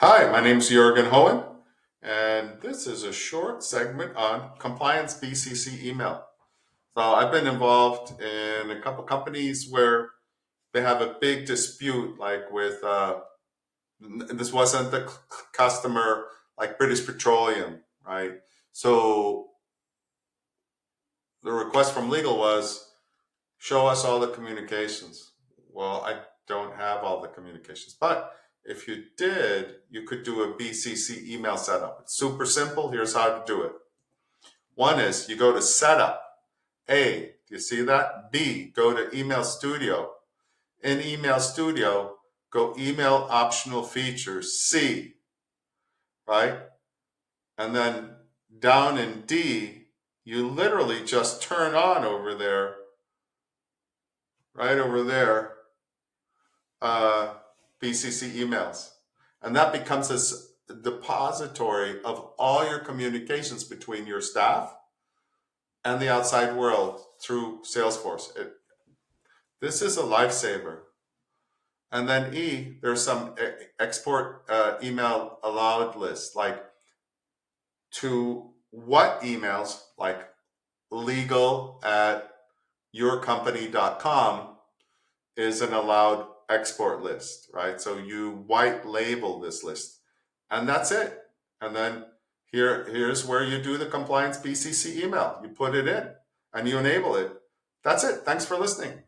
Hi, my name is Jurgen Hohen, and this is a short segment on Compliance BCC email. So I've been involved in a couple companies where they have a big dispute, like with this wasn't the customer, like British Petroleum, right? So the request from legal was, show us all the communications. Well, I don't have all the communications, but if you did, you could do a BCC email setup. It's super simple. Here's how to do it. One is you go to setup. A, do you see that? B, go to email studio. In email studio, go email optional features. C, right? And then down in D, you literally just turn on over there, right over there, uh, BCC emails. And that becomes a depository of all your communications between your staff and the outside world through Salesforce. This is a lifesaver. And then E, there's some export email allowed list, like to what emails, like legal at yourcompany.com is an allowed export list, right? So you white label this list, and that's it. And then here's where you do the compliance BCC email. You put it in and you enable it. That's it. Thanks for listening.